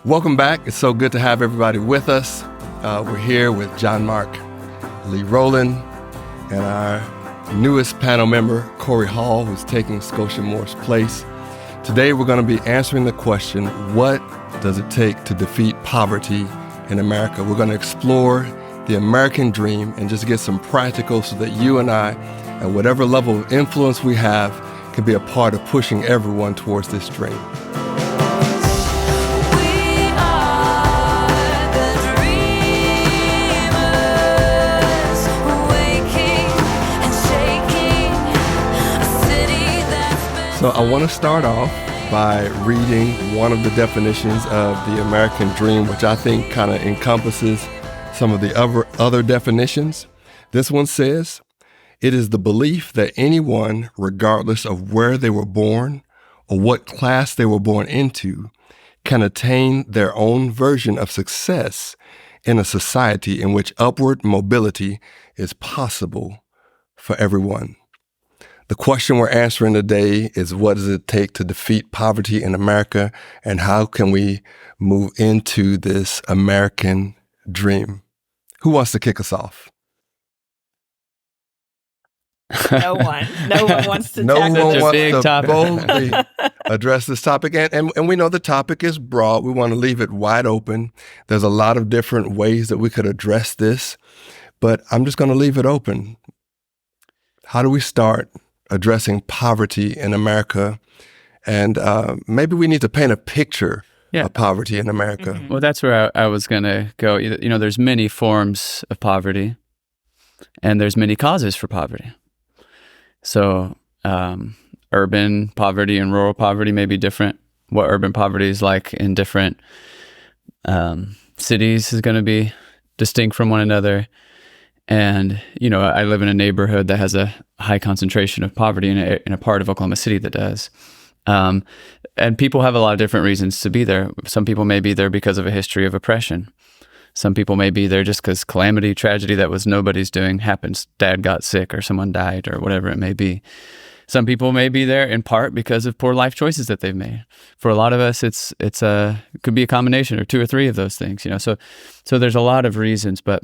Welcome back. It's so good to have everybody with us. We're here with John Mark, Lee Rowland, and our newest panel member, Corey Hall, who's taking Scotia Moore's place. Today, we're going to be answering the question, what does it take to defeat poverty in America? We're going to explore the American dream and just get some practical so that you and I, at whatever level of influence we have, can be a part of pushing everyone towards this dream. So I want to start off by reading one of the definitions of the American dream, which I think kind of encompasses some of the other definitions. This one says, it is the belief that anyone, regardless of where they were born or what class they were born into, can attain their own version of success in a society in which upward mobility is possible for everyone. The question we're answering today is, what does it take to defeat poverty in America, and how can we move into this American dream? Who wants to kick us off? No one. No one wants to No one wants to boldly address this topic. And we know the topic is broad. We want to leave it wide open. There's a lot of different ways that we could address this, but I'm just going to leave it open. How do we start addressing poverty in America? And maybe we need to paint a picture of poverty in America. Well, that's where I was going to go. You know, there's many forms of poverty, and there's many causes for poverty. So urban poverty and rural poverty may be different. What urban poverty is like in different cities is going to be distinct from one another. And, you know, I live in a neighborhood that has a high concentration of poverty in a part of Oklahoma City that does. And people have a lot of different reasons to be there. Some people may be there because of a history of oppression. Some people may be there just because calamity, tragedy that was nobody's doing happens. Dad got sick or someone died or whatever it may be. Some people may be there in part because of poor life choices that they've made. For a lot of us, it could be a combination or two or three of those things. You know, so there's a lot of reasons. But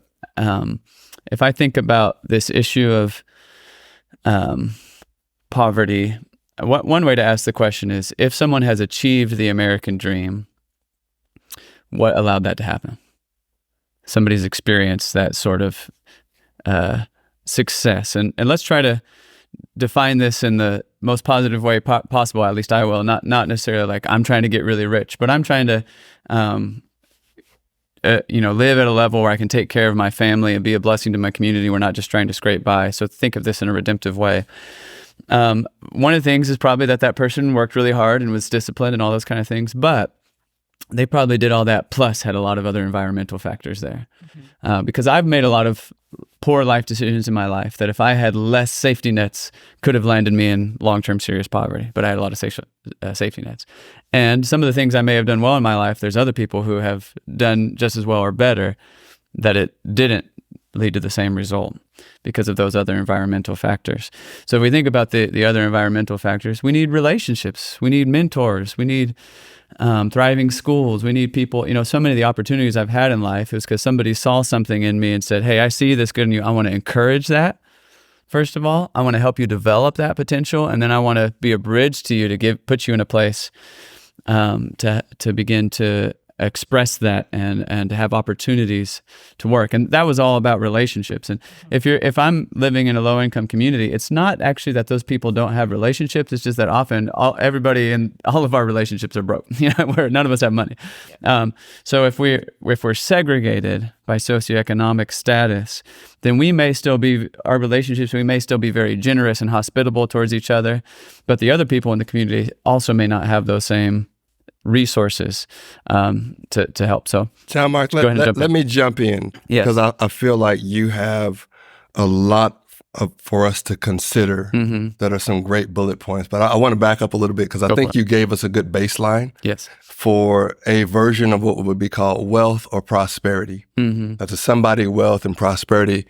if I think about this issue of poverty, one way to ask the question is, if someone has achieved the American dream, what allowed that to happen? Somebody's experienced that sort of success. And let's try to define this in the most positive way possible. At least I will. Not necessarily like I'm trying to get really rich, but I'm trying to live at a level where I can take care of my family and be a blessing to my community. We're not just trying to scrape by. So think of this in a redemptive way. One of the things is probably that person worked really hard and was disciplined and all those kind of things, but they probably did all that plus had a lot of other environmental factors there. Mm-hmm. Because I've made a lot of poor life decisions in my life that if I had less safety nets could have landed me in long-term serious poverty, but I had a lot of safety nets. And some of the things I may have done well in my life, there's other people who have done just as well or better that it didn't lead to the same result because of those other environmental factors. So if we think about the other environmental factors, we need relationships, we need mentors, we need thriving schools, we need people. You know, so many of the opportunities I've had in life is because somebody saw something in me and said, hey, I see this good in you. I want to encourage that. First of all, I want to help you develop that potential, and then I want to be a bridge to you to put you in a place to begin to express that and to have opportunities to work. And that was all about relationships. And if I'm living in a low income community, it's not actually that those people don't have relationships. It's just that often everybody in all of our relationships are broke. You know, where none of us have money. Yeah. So if we're segregated by socioeconomic status, then we may still be very generous and hospitable towards each other, but the other people in the community also may not have those same resources to help. So, John Mark, let me jump in, because I feel like you have a lot for us to consider. Mm-hmm. That are some great bullet points. But I want to back up a little bit, because I think you gave us a good baseline for a version of what would be called wealth or prosperity. Mm-hmm. To somebody, wealth and prosperity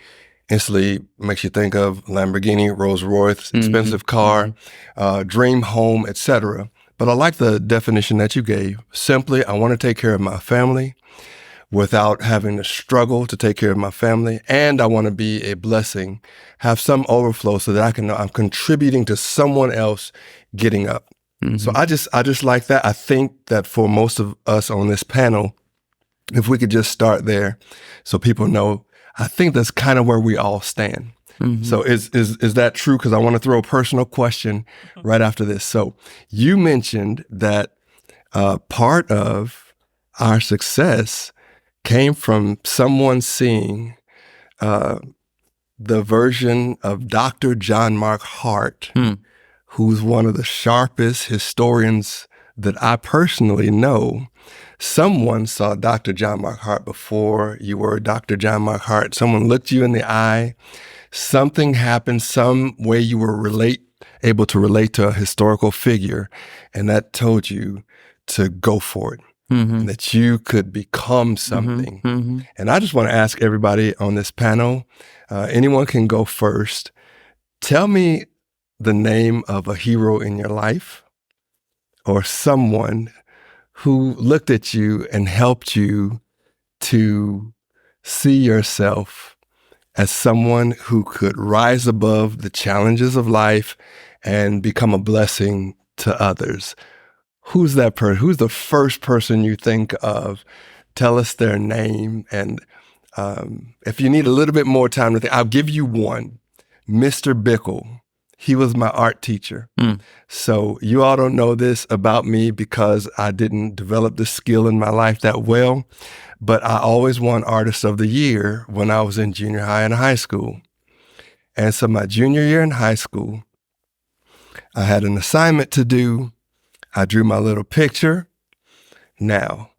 instantly makes you think of Lamborghini, Rolls Royce, expensive car, dream home, etc. But I like the definition that you gave. Simply, I want to take care of my family without having to struggle to take care of my family. And I want to be a blessing, have some overflow so that I can know I'm contributing to someone else getting up. So I just like that. I think that for most of us on this panel, if we could just start there so people know, I think that's kind of where we all stand. So is that true? Because I want to throw a personal question right after this. So you mentioned that part of our success came from someone seeing the version of Dr. John Mark Hart, who's one of the sharpest historians that I personally know. Someone saw Dr. John Mark Hart before you were Dr. John Mark Hart. Someone looked you in the eye. Something happened, some way you were able to relate to a historical figure, and that told you to go for it, and that you could become something. And I just want to ask everybody on this panel, anyone can go first. Tell me the name of a hero in your life or someone who looked at you and helped you to see yourself as someone who could rise above the challenges of life and become a blessing to others. Who's that person? Who's the first person you think of? Tell us their name. And if you need a little bit more time to think, I'll give you one. Mr. Bickle. He was my art teacher. So you all don't know this about me because I didn't develop the skill in my life that well, but I always won Artist of the Year when I was in junior high and high school. And so my junior year in high school, I had an assignment to do. I drew my little picture. Now,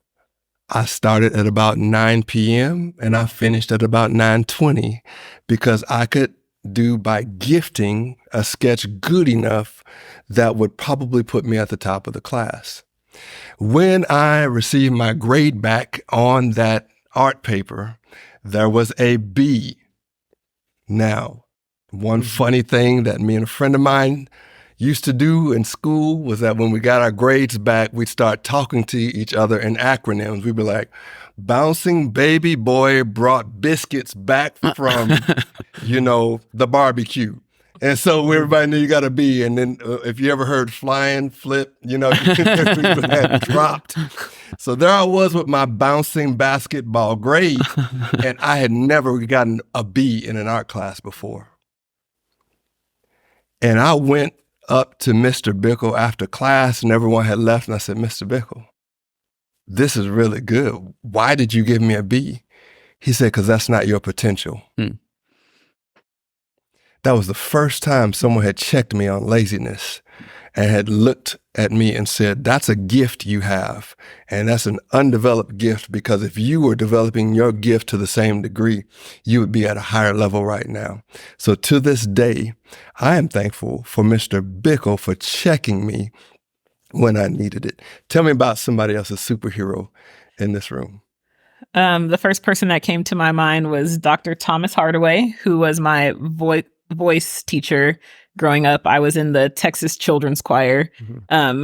I started at about 9 p.m. and I finished at about 9:20 because I could do by gifting a sketch good enough that would probably put me at the top of the class. When I received my grade back on that art paper, there was a B. Now, one funny thing that me and a friend of mine used to do in school was that when we got our grades back, we'd start talking to each other in acronyms. We'd be like, bouncing baby boy brought biscuits back from, the barbecue. And so everybody knew you got a B. And then if you ever heard flying, flip, people had dropped. So there I was with my bouncing basketball grade, and I had never gotten a B in an art class before. And I went up to Mr. Bickle after class, and everyone had left, and I said, Mr. Bickle, this is really good. Why did you give me a B? He said, because that's not your potential. That was the first time someone had checked me on laziness and had looked at me and said, that's a gift you have. And that's an undeveloped gift, because if you were developing your gift to the same degree, you would be at a higher level right now. So to this day, I am thankful for Mr. Bickle for checking me when I needed it. Tell me about somebody else's superhero in this room. The first person that came to my mind was Dr. Thomas Hardaway, who was my voice teacher growing up. I was in the Texas Children's Choir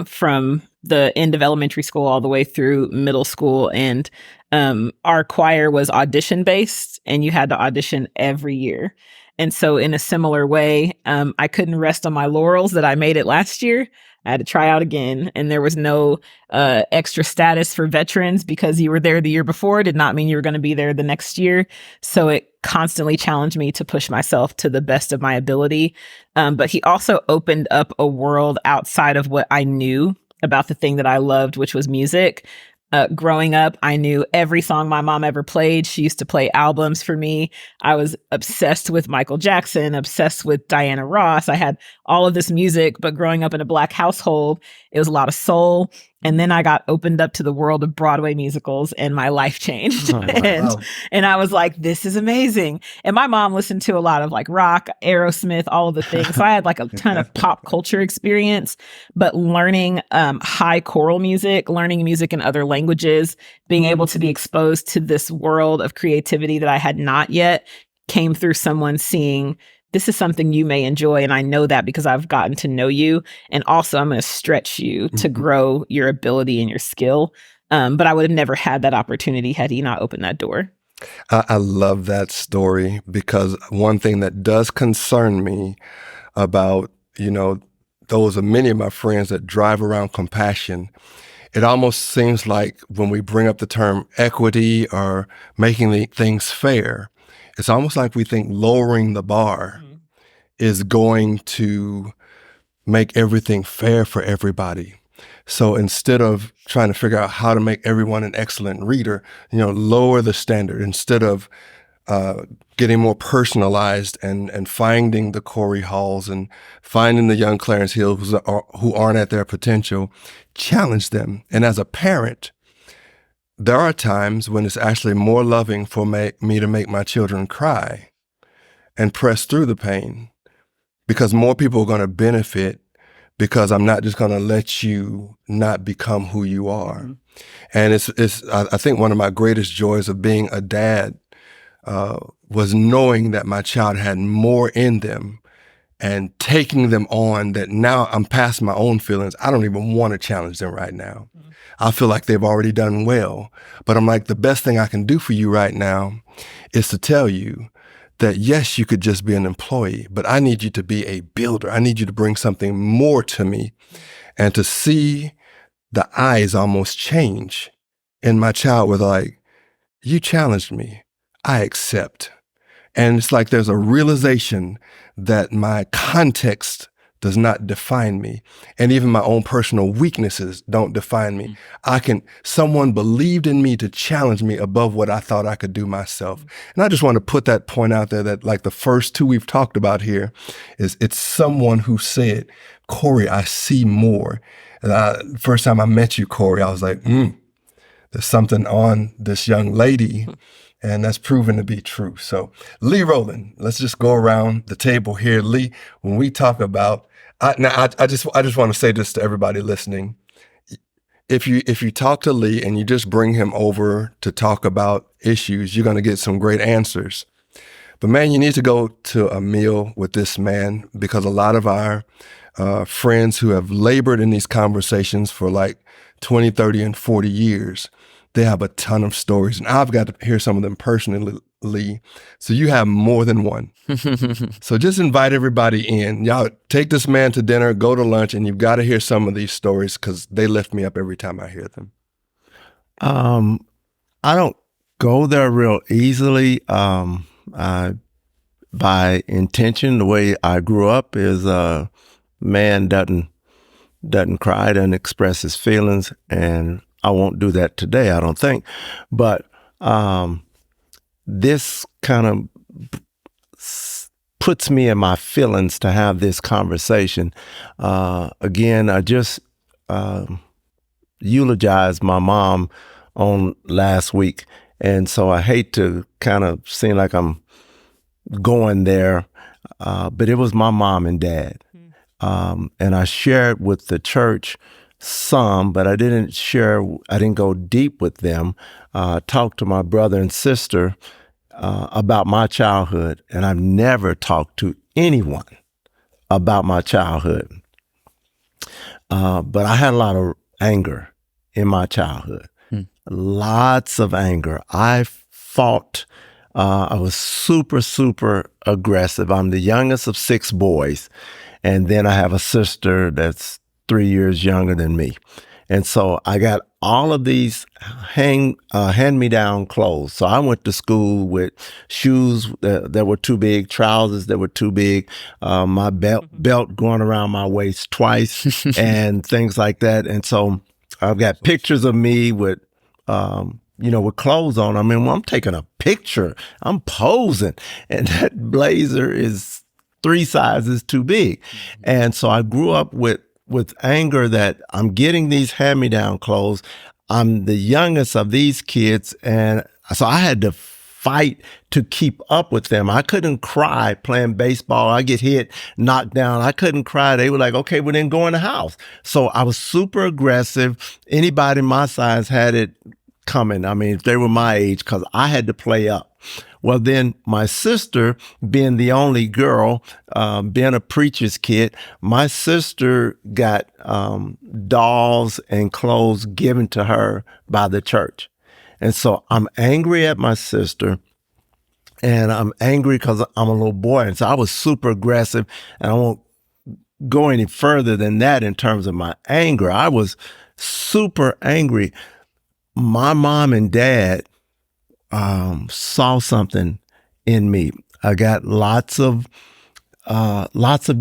from the end of elementary school all the way through middle school. And our choir was audition based, and you had to audition every year. And so in a similar way, I couldn't rest on my laurels that I made it last year. I had to try out again, and there was no extra status for veterans because you were there the year before. Did not mean you were going to be there the next year. So it constantly challenged me to push myself to the best of my ability. But he also opened up a world outside of what I knew about the thing that I loved, which was music. Growing up, I knew every song my mom ever played. She used to play albums for me. I was obsessed with Michael Jackson, obsessed with Diana Ross. I had all of this music, but growing up in a Black household, it was a lot of soul. And then I got opened up to the world of Broadway musicals, and my life changed. Oh, wow. and I was like, this is amazing. And my mom listened to a lot of like rock, Aerosmith, all of the things. So I had like a ton of pop culture experience, but learning high choral music, learning music in other languages, being able to be exposed to this world of creativity that I had not yet came through someone seeing this is something you may enjoy. And I know that because I've gotten to know you. And also I'm going to stretch you to grow your ability and your skill. But I would have never had that opportunity had he not opened that door. I love that story, because one thing that does concern me about, those are many of my friends that drive around compassion. It almost seems like when we bring up the term equity or making the things fair, it's almost like we think lowering the bar is going to make everything fair for everybody. So instead of trying to figure out how to make everyone an excellent reader, lower the standard. Instead of getting more personalized and finding the Corey Halls and finding the young Clarence Hills who aren't at their potential, challenge them. And as a parent, there are times when it's actually more loving for me to make my children cry and press through the pain, because more people are going to benefit, because I'm not just going to let you not become who you are. And I think one of my greatest joys of being a dad was knowing that my child had more in them and taking them on, that now I'm past my own feelings. I don't even want to challenge them right now. I feel like they've already done well. But I'm like, the best thing I can do for you right now is to tell you that, yes, you could just be an employee, but I need you to be a builder. I need you to bring something more to me, and to see the eyes almost change in my child with like, you challenged me, I accept. And it's like there's a realization that my context does not define me. And even my own personal weaknesses don't define me. Someone believed in me to challenge me above what I thought I could do myself. And I just want to put that point out there, that like the first two we've talked about here it's someone who said, Corey, I see more. And first time I met you, Corey, I was like, there's something on this young lady. And that's proven to be true. So Lee Rowland, let's just go around the table here. Lee, when we talk about, I just want to say this to everybody listening. If you talk to Lee and you just bring him over to talk about issues, you're going to get some great answers. But man, you need to go to a meal with this man, because a lot of our friends who have labored in these conversations for like 20, 30, and 40 years, they have a ton of stories, and I've got to hear some of them personally, Lee. So you have more than one. So just invite everybody in. Y'all take this man to dinner, go to lunch, and you've got to hear some of these stories, because they lift me up every time I hear them. I don't go there real easily. By intention, the way I grew up is man doesn't cry, doesn't express his feelings, and I won't do that today, I don't think. But this kind of puts me in my feelings to have this conversation. Again, I just eulogized my mom on last week, and so I hate to kind of seem like I'm going there, but it was my mom and dad. And I shared with the church some, but I didn't go deep with them. Talked to my brother and sister about my childhood, and I've never talked to anyone about my childhood. But I had a lot of anger in my childhood. Lots of anger. I fought. I was super, super aggressive. I'm the youngest of 6 boys. And then I have a sister that's 3 years younger than me. And so I got all of these hand-me-down clothes. So I went to school with shoes that were too big, trousers that were too big, my belt going around my waist twice, and things like that. And so I've got pictures of me with with clothes on. I mean, when I'm taking a picture, I'm posing, and that blazer is 3 sizes too big. And so I grew up with anger that I'm getting these hand-me-down clothes. I'm the youngest of these kids, and so I had to fight to keep up with them. I couldn't cry playing baseball. I get hit, knocked down. I couldn't cry. They were like, okay, well then go in the house. So I was super aggressive. Anybody my size had it coming. I mean, if they were my age, because I had to play up. Well, then my sister, being the only girl, being a preacher's kid, my sister got dolls and clothes given to her by the church. And so I'm angry at my sister. And I'm angry because I'm a little boy. And so I was super aggressive. And I won't go any further than that in terms of my anger. I was super angry. My mom and dad saw something in me. I got lots of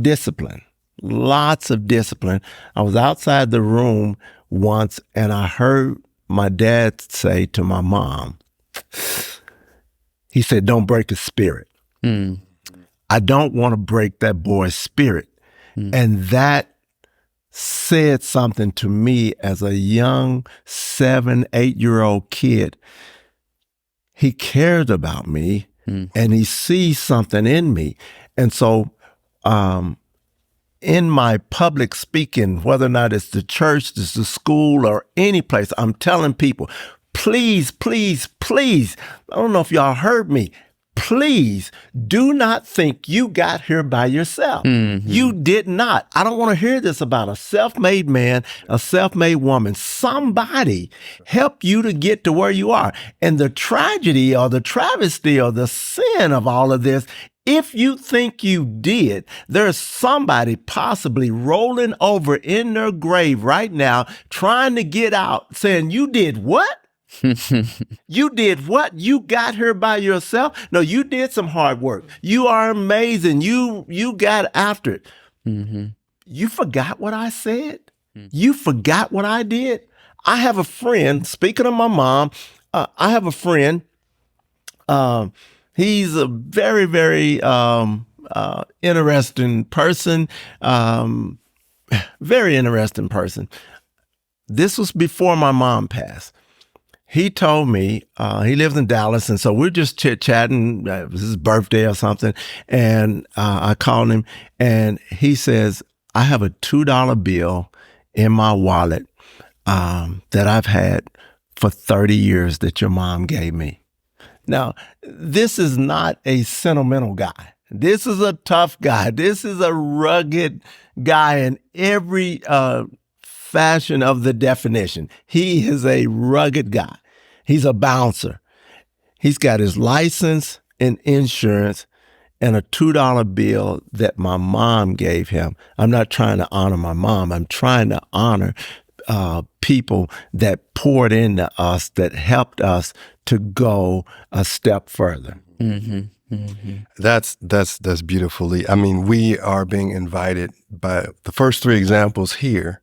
discipline. Lots of discipline. I was outside the room once and I heard my dad say to my mom, he said, "Don't break his spirit." I don't want to break that boy's spirit. And that said something to me as a young 7, 8-year-old kid. He cares about me and he sees something in me. And so in my public speaking, whether or not it's the church, it's the school, or any place, I'm telling people, please, please, please, I don't know if y'all heard me, please do not think you got here by yourself. You did not. I don't want to hear this about a self-made man, a self-made woman. Somebody helped you to get to where you are. And the tragedy or the travesty or the sin of all of this, if you think you did, there's somebody possibly rolling over in their grave right now trying to get out saying, "You did what? You did what? You got here by yourself? No, you did some hard work. You are amazing. You got after it. You forgot what I said? You forgot what I did?" I have a friend, speaking of my mom, I have a friend. He's a very, very interesting person. Very interesting person. This was before my mom passed. He told me, he lives in Dallas, and so we're just chit-chatting. It was his birthday or something, and I called him, and he says, "I have a $2 bill in my wallet that I've had for 30 years that your mom gave me." Now, this is not a sentimental guy. This is a tough guy. This is a rugged guy in every fashion of the definition. He is a rugged guy. He's a bouncer. He's got his license and insurance and a $2 bill that my mom gave him. I'm not trying to honor my mom. I'm trying to honor people that poured into us, that helped us to go a step further. That's beautiful, Lee. I mean, we are being invited by the first 3 examples here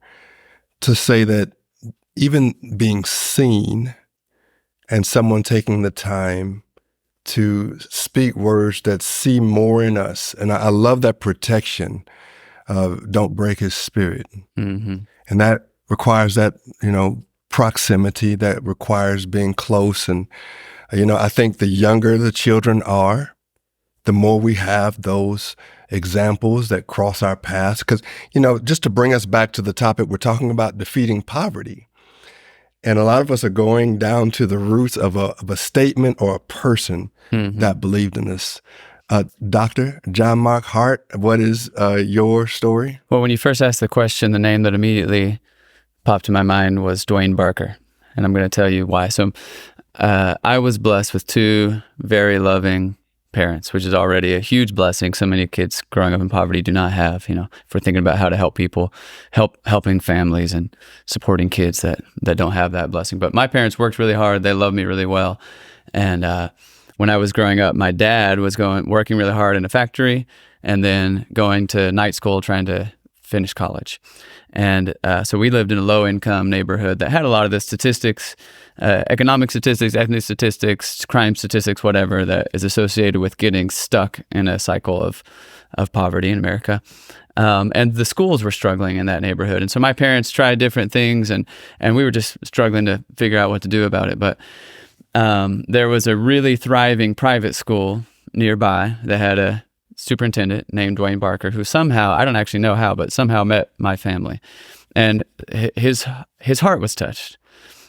to say that even being seen and someone taking the time to speak words that see more in us. And I love that protection of "don't break his spirit." And that requires that, proximity, that requires being close. And, I think the younger the children are, the more we have those examples that cross our paths. Because, just to bring us back to the topic, we're talking about defeating poverty. And a lot of us are going down to the roots of a statement or a person that believed in this. Dr. John Mark Hart, what is your story? Well, when you first asked the question, the name that immediately popped to my mind was Dwayne Barker. And I'm going to tell you why. So I was blessed with 2 very loving parents, which is already a huge blessing. So many kids growing up in poverty do not have, if we're thinking about how to help people, helping families and supporting kids that don't have that blessing. But my parents worked really hard. They loved me really well. And when I was growing up, my dad was working really hard in a factory and then going to night school trying to finish college. And so we lived in a low-income neighborhood that had a lot of the statistics, economic statistics, ethnic statistics, crime statistics, whatever, that is associated with getting stuck in a cycle of poverty in America. And the schools were struggling in that neighborhood. And so my parents tried different things, and we were just struggling to figure out what to do about it. But there was a really thriving private school nearby that had a superintendent named Dwayne Barker, who somehow, I don't actually know how, but somehow met my family. And his heart was touched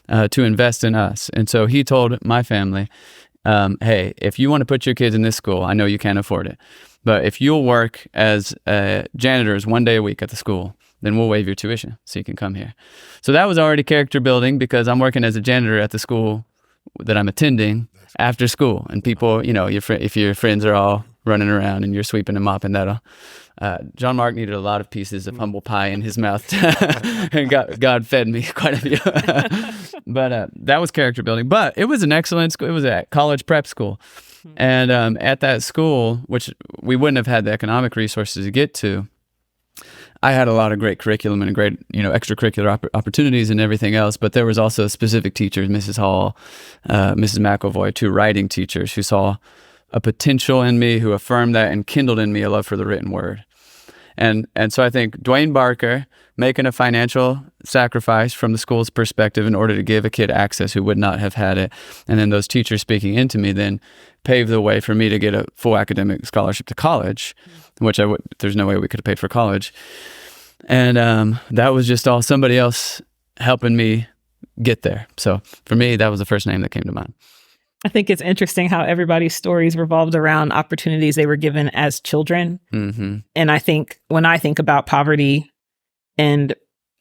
to invest in us. And so he told my family, hey, if you want to put your kids in this school, I know you can't afford it, but if you'll work as janitors 1 day a week at the school, then we'll waive your tuition so you can come here. So that was already character building, because I'm working as a janitor at the school that I'm attending after school. And people, you know, if your friends are all running around and you're sweeping and mopping, John Mark needed a lot of pieces of humble pie in his mouth. And God fed me quite a few. But that was character building. But it was an excellent school. It was a college prep school. And at that school, which we wouldn't have had the economic resources to get to, I had a lot of great curriculum and great, extracurricular opportunities and everything else. But there was also specific teachers, Mrs. Hall, Mrs. McElvoy, 2 writing teachers who saw a potential in me, who affirmed that and kindled in me a love for the written word. And so I think Dwayne Barker making a financial sacrifice from the school's perspective in order to give a kid access who would not have had it, and then those teachers speaking into me then paved the way for me to get a full academic scholarship to college, which there's no way we could have paid for college. And that was just all somebody else helping me get there. So for me, that was the first name that came to mind. I think it's interesting how everybody's stories revolved around opportunities they were given as children. Mm-hmm. And I think when I think about poverty and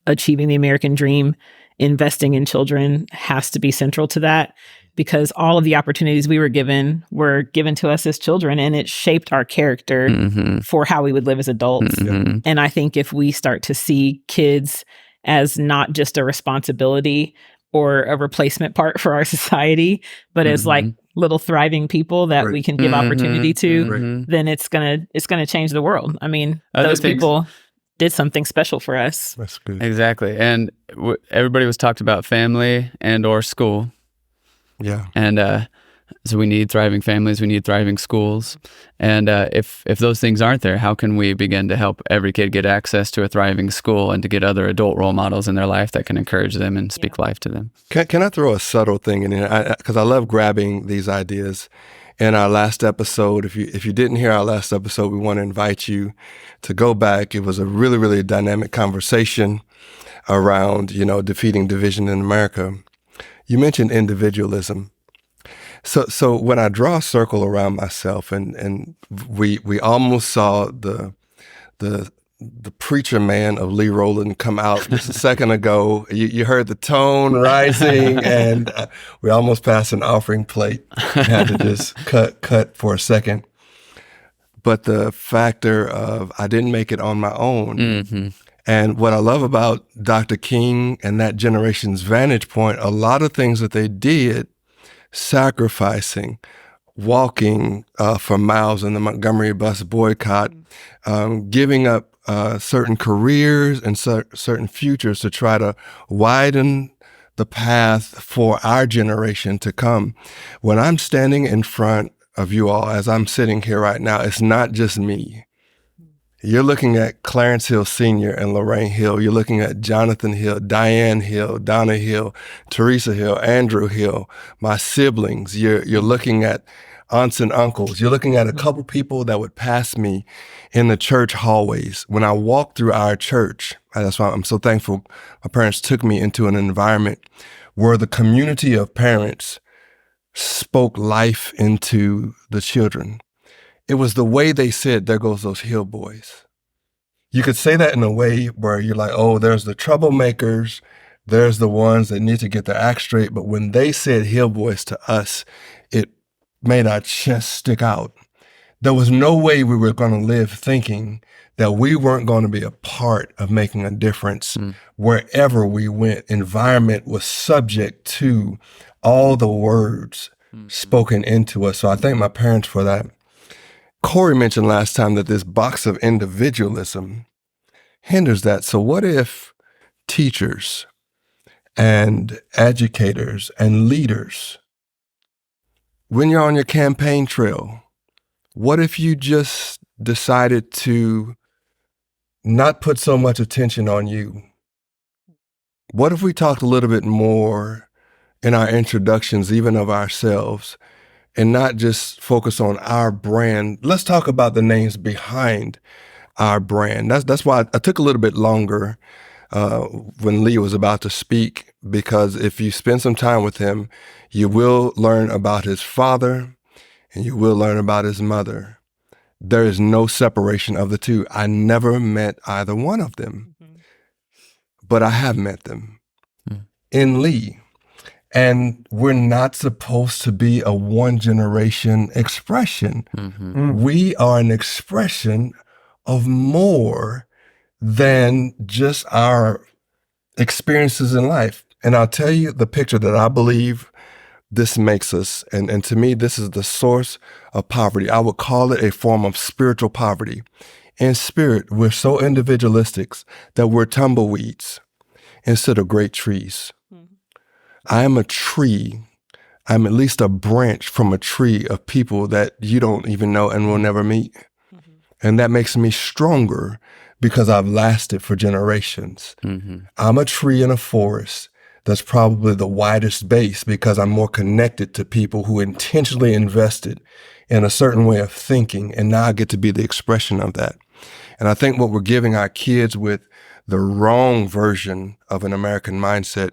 achieving the American dream, investing in children has to be central to that, because all of the opportunities we were given to us as children, and it shaped our character for how we would live as adults. Mm-hmm. And I think if we start to see kids as not just a responsibility or a replacement part for our society, but as like little thriving people that we can give opportunity to, then it's gonna change the world. I mean, those people did something special for us. That's good. Exactly. And everybody was talked about family and or school. Yeah. And so we need thriving families, we need thriving schools. And if those things aren't there, how can we begin to help every kid get access to a thriving school and to get other adult role models in their life that can encourage them and speak life to them? Can I throw a subtle thing in here? Because I love grabbing these ideas. In our last episode, if you didn't hear our last episode, we want to invite you to go back. It was a really, really dynamic conversation around, defeating division in America. You mentioned individualism. So when I draw a circle around myself, and we almost saw the preacher man of Lee Rowland come out just a second ago. You heard the tone rising, and we almost passed an offering plate. We had to just cut for a second. But the factor of I didn't make it on my own. Mm-hmm. And what I love about Dr. King and that generation's vantage point, a lot of things that they did, sacrificing, walking for miles in the Montgomery bus boycott, giving up certain careers and certain futures to try to widen the path for our generation to come. When I'm standing in front of you all, as I'm sitting here right now, it's not just me. You're looking at Clarence Hill Sr. and Lorraine Hill. You're looking at Jonathan Hill, Diane Hill, Donna Hill, Teresa Hill, Andrew Hill, my siblings. You're looking at aunts and uncles. You're looking at a couple people that would pass me in the church hallways. When I walked through our church, that's why I'm so thankful my parents took me into an environment where the community of parents spoke life into the children. It was the way they said, there goes those Hill boys. You could say that in a way where you're like, oh, there's the troublemakers, there's the ones that need to get their act straight. But when they said Hill boys to us, it made our chest stick out. There was no way we were going to live thinking that we weren't going to be a part of making a difference wherever we went. Environment was subject to all the words spoken into us. So I thank my parents for that. Corey mentioned last time that this box of individualism hinders that. So what if teachers and educators and leaders, when you're on your campaign trail, what if you just decided to not put so much attention on you? What if we talked a little bit more in our introductions, even of ourselves, and not just focus on our brand? Let's talk about the names behind our brand. That's why I took a little bit longer when Lee was about to speak, because if you spend some time with him, you will learn about his father and you will learn about his mother. There is no separation of the two. I never met either one of them, but I have met them in Lee. And we're not supposed to be a one-generation expression. We are an expression of more than just our experiences in life. And I'll tell you the picture that I believe this makes us, and to me, this is the source of poverty. I would call it a form of spiritual poverty. In spirit, we're so individualistic that we're tumbleweeds instead of great trees. I am a tree. I'm at least a branch from a tree of people that you don't even know and will never meet. And that makes me stronger because I've lasted for generations. I'm a tree in a forest that's probably the widest base because I'm more connected to people who intentionally invested in a certain way of thinking, and now I get to be the expression of that. And I think what we're giving our kids with the wrong version of an American mindset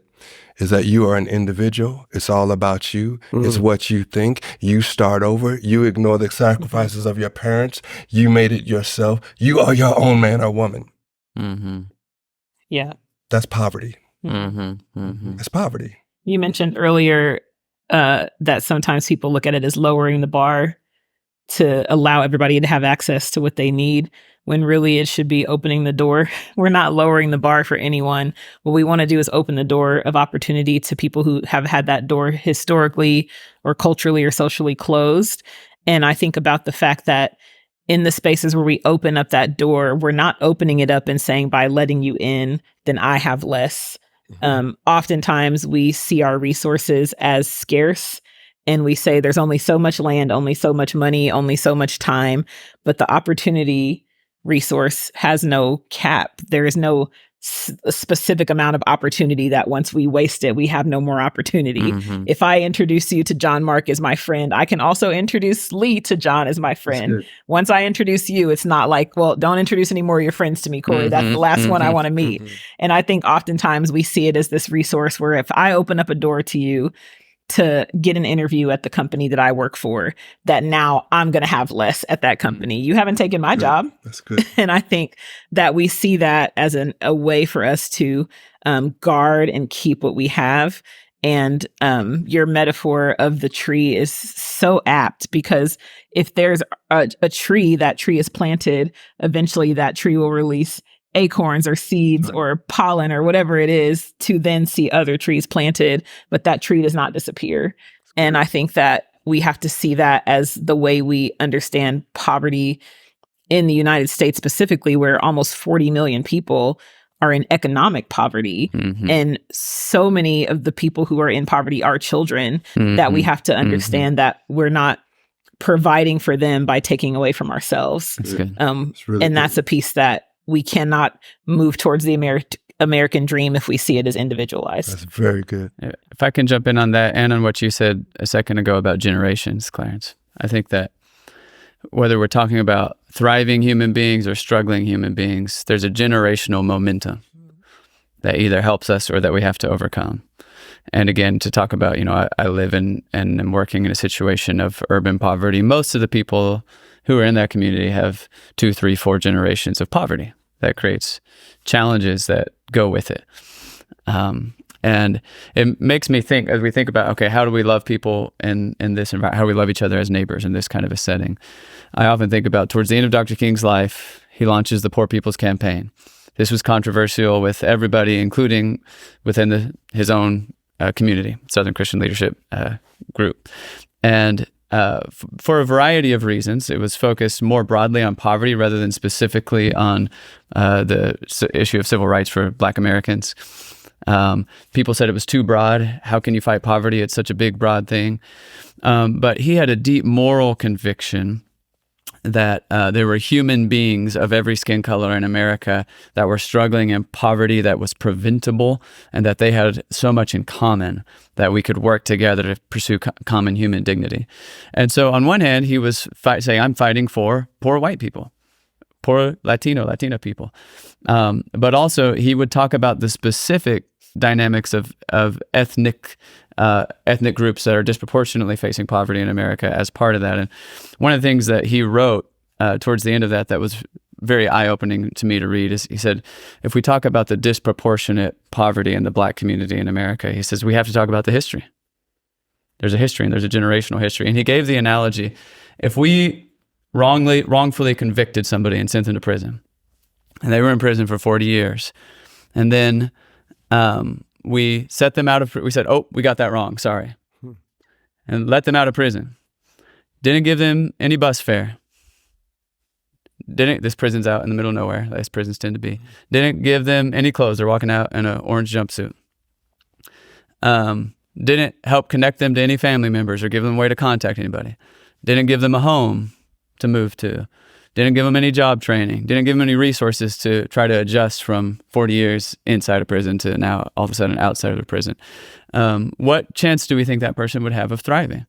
is that you are an individual. It's all about you. It's what you think. You start over. You ignore the sacrifices of your parents. You made it yourself. You are your own man or woman. Yeah. That's poverty. That's poverty. You mentioned earlier that sometimes people look at it as lowering the bar to allow everybody to have access to what they need, when really it should be opening the door. We're not lowering the bar for anyone. What we want to do is open the door of opportunity to people who have had that door historically or culturally or socially closed. And I think about the fact that in the spaces where we open up that door, we're not opening it up and saying, by letting you in, then I have less. Oftentimes we see our resources as scarce, and we say there's only so much land, only so much money, only so much time, but the opportunity resource has no cap. There is no specific amount of opportunity that once we waste it, we have no more opportunity. If I introduce you to John Mark as my friend, I can also introduce Lee to John as my friend. Once I introduce you, it's not like, well, don't introduce any more of your friends to me, Corey. That's the last one I want to meet. And I think oftentimes we see it as this resource where if I open up a door to you to get an interview at the company that I work for, that now I'm going to have less at that company. You haven't taken my job. That's good. And I think that we see that as a way for us to guard and keep what we have. And your metaphor of the tree is so apt, because if there's a tree, that tree is planted, eventually that tree will release acorns or seeds or pollen or whatever it is to then see other trees planted, but that tree does not disappear. And I think that we have to see that as the way we understand poverty in the United States specifically, where almost 40 million people are in economic poverty. And so many of the people who are in poverty are children, that we have to understand that we're not providing for them by taking away from ourselves. That's good. And that's a piece that we cannot move towards the American dream if we see it as individualized. That's very good. If I can jump in on that and on what you said a second ago about generations, Clarence, I think that whether we're talking about thriving human beings or struggling human beings, there's a generational momentum that either helps us or that we have to overcome. And again, to talk about, I live in and am working in a situation of urban poverty. Most of the people who are in that community have 2, 3, 4 generations of poverty. That creates challenges that go with it. And it makes me think, as we think about, okay, how do we love people in this environment? How do we love each other as neighbors in this kind of a setting? I often think about towards the end of Dr. King's life, he launches the Poor People's Campaign. This was controversial with everybody, including within his own community, Southern Christian Leadership Group. And for a variety of reasons, it was focused more broadly on poverty rather than specifically on the issue of civil rights for Black Americans. People said it was too broad. How can you fight poverty? It's such a big, broad thing. But he had a deep moral conviction that there were human beings of every skin color in America that were struggling in poverty that was preventable, and that they had so much in common that we could work together to pursue common human dignity. And so on one hand, he was saying, I'm fighting for poor white people. poor Latina people. But also he would talk about the specific dynamics of ethnic groups that are disproportionately facing poverty in America as part of that. And one of the things that he wrote towards the end of that was very eye-opening to me to read is he said, if we talk about the disproportionate poverty in the Black community in America, he says we have to talk about the history. There's a history and there's a generational history. And he gave the analogy, if we wrongfully convicted somebody and sent them to prison, and they were in prison for 40 years, and then we set them out of, we said, oh, we got that wrong, sorry, and let them out of prison. Didn't give them any bus fare. This prison's out in the middle of nowhere, as prisons tend to be. Didn't give them any clothes. They're walking out in an orange jumpsuit. Didn't help connect them to any family members or give them a way to contact anybody. Didn't give them a home to move to. Didn't give them any job training. Didn't give them any resources to try to adjust from 40 years inside a prison to now all of a sudden outside of the prison. What chance do we think that person would have of thriving?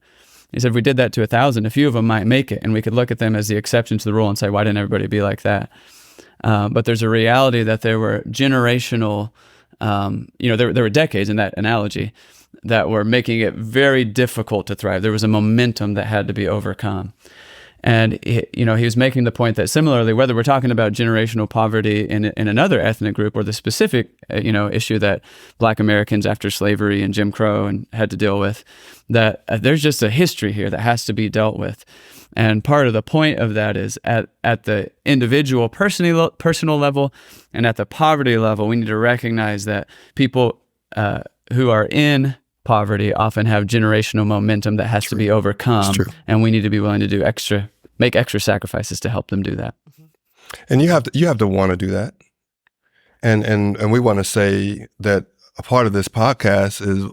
He said, if we did that to 1,000, a few of them might make it, and we could look at them as the exception to the rule and say, why didn't everybody be like that? But there's a reality that there were generational, there were decades in that analogy that were making it very difficult to thrive. There was a momentum that had to be overcome. And he was making the point that similarly, whether we're talking about generational poverty in another ethnic group or the specific issue that Black Americans after slavery and Jim Crow and had to deal with, that there's just a history here that has to be dealt with. And part of the point of that is at the individual personal level and at the poverty level, we need to recognize that people who are in poverty often have generational momentum that has to be overcome, and we need to be willing to make extra sacrifices to help them do that. And you have to want to do that. And we want to say that a part of this podcast is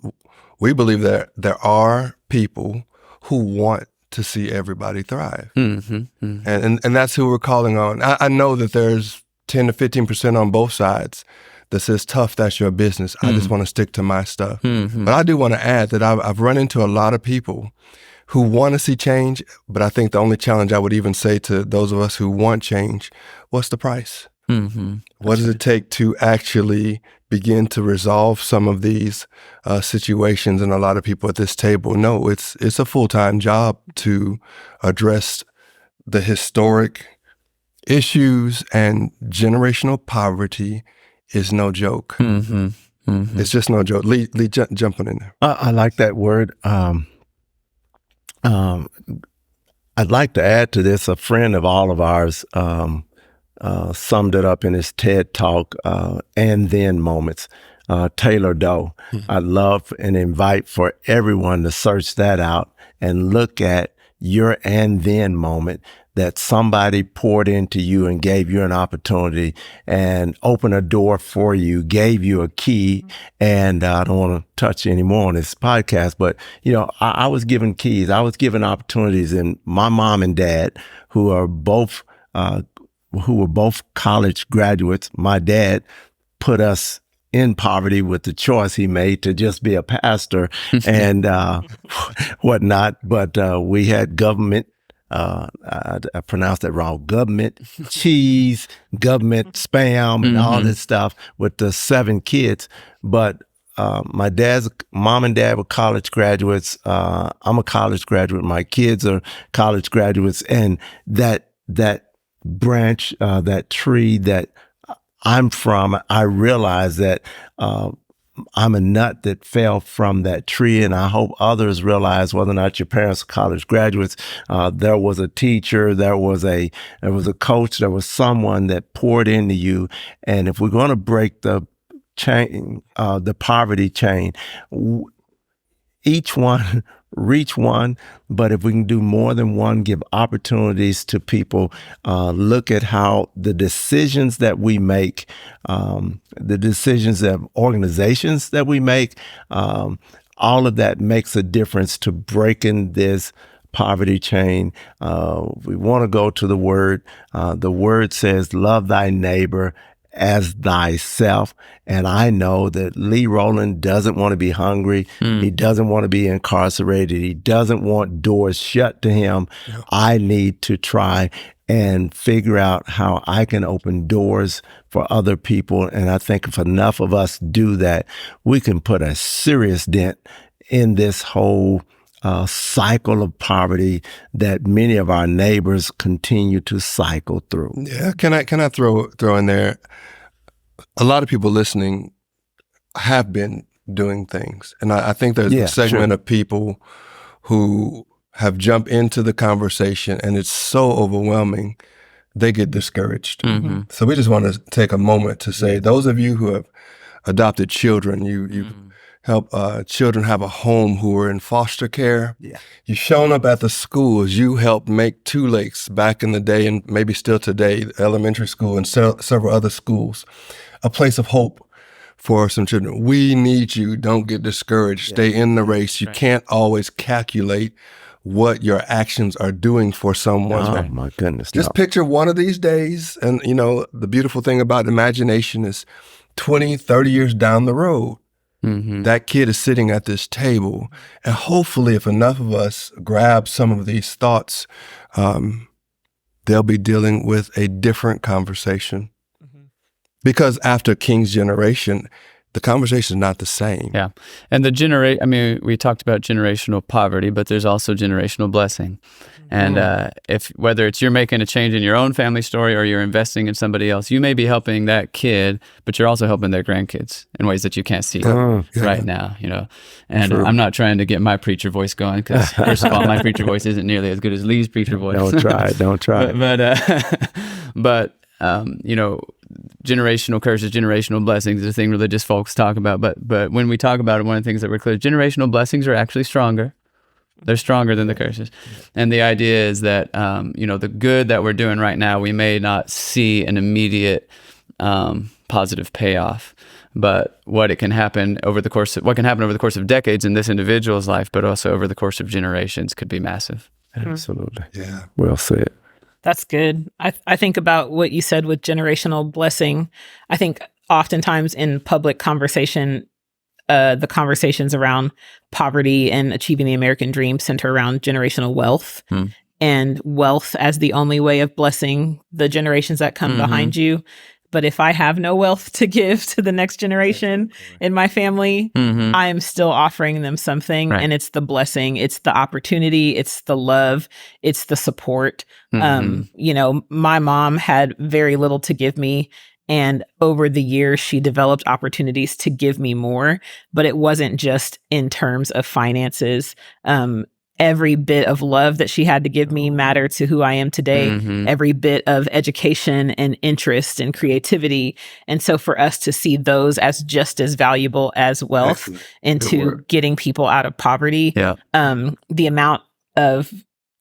we believe that there are people who want to see everybody thrive. And that's who we're calling on. I know that there's 10 to 15% on both sides that says, tough, that's your business. I just want to stick to my stuff. But I do want to add that I've run into a lot of people who want to see change, but I think the only challenge I would even say to those of us who want change, what's the price? What does it take to actually begin to resolve some of these situations? And a lot of people at this table know it's a full-time job to address the historic issues, and generational poverty is no joke. It's just no joke. Lee jumping in there. I like that word. I'd like to add to this. A friend of all of ours summed it up in his TED Talk, and then moments. Taylor Doe. I'd love and invite for everyone to search that out and look at your and then moment that somebody poured into you and gave you an opportunity and opened a door for you, gave you a key. And I don't want to touch any more on this podcast, but I was given keys. I was given opportunities, and my mom and dad, who were both college graduates, my dad put us in poverty with the choice he made to just be a pastor and whatnot. But we had government, I pronounced that wrong, government cheese, government spam, and all this stuff with the 7 kids. But my dad's mom and dad were college graduates. I'm a college graduate. My kids are college graduates. And that branch, that tree that I'm from, I realize that I'm a nut that fell from that tree, and I hope others realize, whether or not your parents are college graduates, there was a teacher, there was a coach, there was someone that poured into you. And if we're going to break the chain, the poverty chain, each one reach one, but if we can do more than one, give opportunities to people, look at how the decisions that we make, the decisions of organizations that we make, all of that makes a difference to breaking this poverty chain. We want to go to the word. The word says, love thy neighbor as thyself. And I know that Lee Rowland doesn't want to be hungry. He doesn't want to be incarcerated. He doesn't want doors shut to him. I need to try and figure out how I can open doors for other people. And I think if enough of us do that, we can put a serious dent in this whole cycle of poverty that many of our neighbors continue to cycle through. Yeah, can I throw in there? A lot of people listening have been doing things, and I think there's a segment of people who have jumped into the conversation, and it's so overwhelming, they get discouraged. Mm-hmm. So we just want to take a moment to say, those of you who have adopted children, you help children have a home who are in foster care. Yeah. You've shown up at the schools. You helped make Two Lakes back in the day, and maybe still today, elementary school and several other schools, a place of hope for some children. We need you. Don't get discouraged. Stay in the race. You can't always calculate what your actions are doing for someone. Oh, my goodness. Just picture one of these days, and the beautiful thing about imagination is 20, 30 years down the road, that kid is sitting at this table, and hopefully if enough of us grab some of these thoughts, they'll be dealing with a different conversation. Because after King's generation, the conversation is not the same. Yeah. And we talked about generational poverty, but there's also generational blessing. And if whether it's you're making a change in your own family story or you're investing in somebody else, you may be helping that kid, but you're also helping their grandkids in ways that you can't see right now, And True. I'm not trying to get my preacher voice going because, first of all, my preacher voice isn't nearly as good as Lee's preacher voice. Don't try it. But generational curses, generational blessings is a thing religious folks talk about. But when we talk about it, one of the things that we're clear, generational blessings are actually stronger. They're stronger than the curses. And the idea is that, the good that we're doing right now, we may not see an immediate positive payoff. But what can happen over the course of decades in this individual's life, but also over the course of generations could be massive. Absolutely. Yeah. Well said. That's good. I think about what you said with generational blessing. I think oftentimes in public conversation, the conversations around poverty and achieving the American dream center around generational wealth and wealth as the only way of blessing the generations that come behind you. But if I have no wealth to give to the next generation in my family, I am still offering them something. Right. And it's the blessing, it's the opportunity, it's the love, it's the support. My mom had very little to give me. And over the years, she developed opportunities to give me more. But it wasn't just in terms of finances. Every bit of love that she had to give me mattered to who I am today. Every bit of education and interest and creativity. And so for us to see those as just as valuable as wealth into getting people out of poverty, the amount of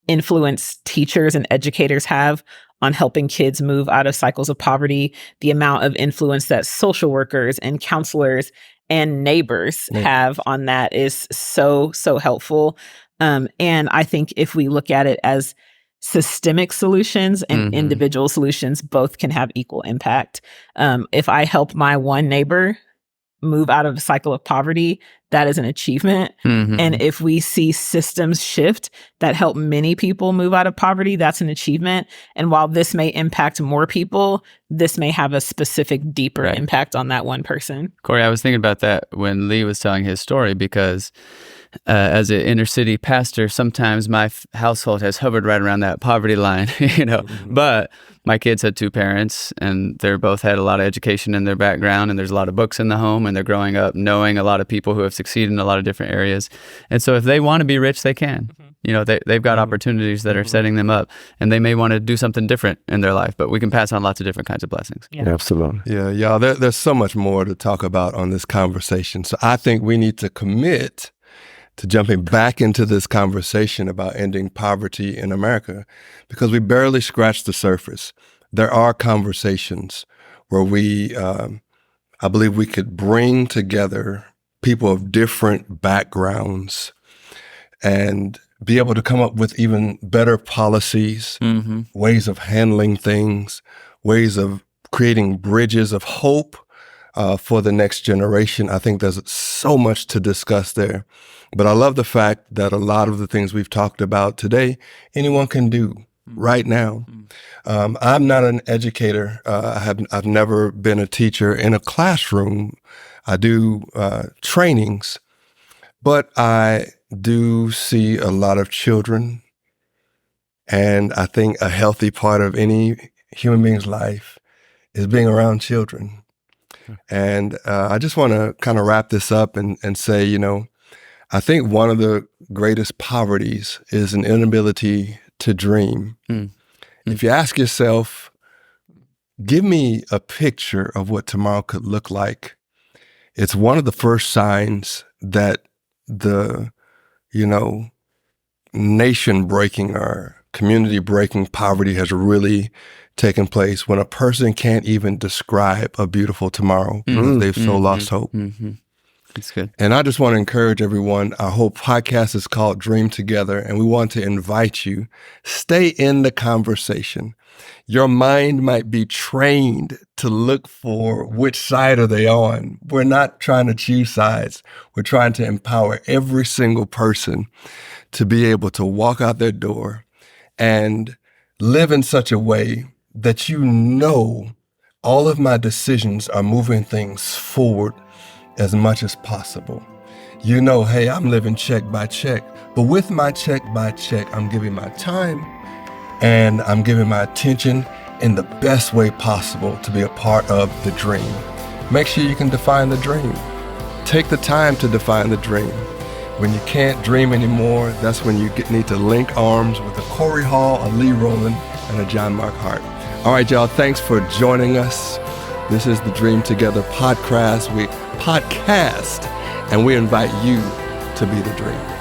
influence teachers and educators have on helping kids move out of cycles of poverty, the amount of influence that social workers and counselors and neighbors have on that is so, so helpful. And I think if we look at it as systemic solutions and individual solutions, both can have equal impact. If I help my one neighbor move out of a cycle of poverty, that is an achievement. And if we see systems shift that help many people move out of poverty, that's an achievement. And while this may impact more people, this may have a specific, deeper impact on that one person. Corey, I was thinking about that when Lee was telling his story because as an inner city pastor, sometimes my household has hovered right around that poverty line, but my kids had two parents and they're both had a lot of education in their background and there's a lot of books in the home and they're growing up knowing a lot of people who have succeeded in a lot of different areas. And so if they want to be rich, they can. They've got opportunities that are setting them up and they may want to do something different in their life, but we can pass on lots of different kinds of blessings. Yeah. Absolutely. Yeah, y'all, there's so much more to talk about on this conversation. So I think we need to commit to jumping back into this conversation about ending poverty in America because we barely scratched the surface. There are conversations where I believe we could bring together people of different backgrounds and be able to come up with even better policies, ways of handling things, ways of creating bridges of hope for the next generation. I think there's so much to discuss there. But I love the fact that a lot of the things we've talked about today, anyone can do. right now. I'm not an educator. I've never been a teacher in a classroom. I do trainings, but I do see a lot of children. And I think a healthy part of any human being's life is being around children. And I just want to kind of wrap this up and say, you know, I think one of the greatest poverties is an inability to dream. If you ask yourself, give me a picture of what tomorrow could look like, it's one of the first signs that the, you know, nation-breaking or community-breaking poverty has really taken place, when a person can't even describe a beautiful tomorrow because they've so lost hope. That's good. And I just want to encourage everyone. Our whole podcast is called Dream Together, and we want to invite you, stay in the conversation. Your mind might be trained to look for which side are they on. We're not trying to choose sides. We're trying to empower every single person to be able to walk out their door and live in such a way that you know all of my decisions are moving things forward as much as possible. You know, hey, I'm living check by check, but with my check by check, I'm giving my time and I'm giving my attention in the best way possible to be a part of the dream. Make sure you can define the dream. Take the time to define the dream. When you can't dream anymore, that's when you need to link arms with a Corey Hall, a Lee Rowland, and a John Mark Hart. All right, y'all, thanks for joining us. This is the Dream Together podcast, and we invite you to be the dream.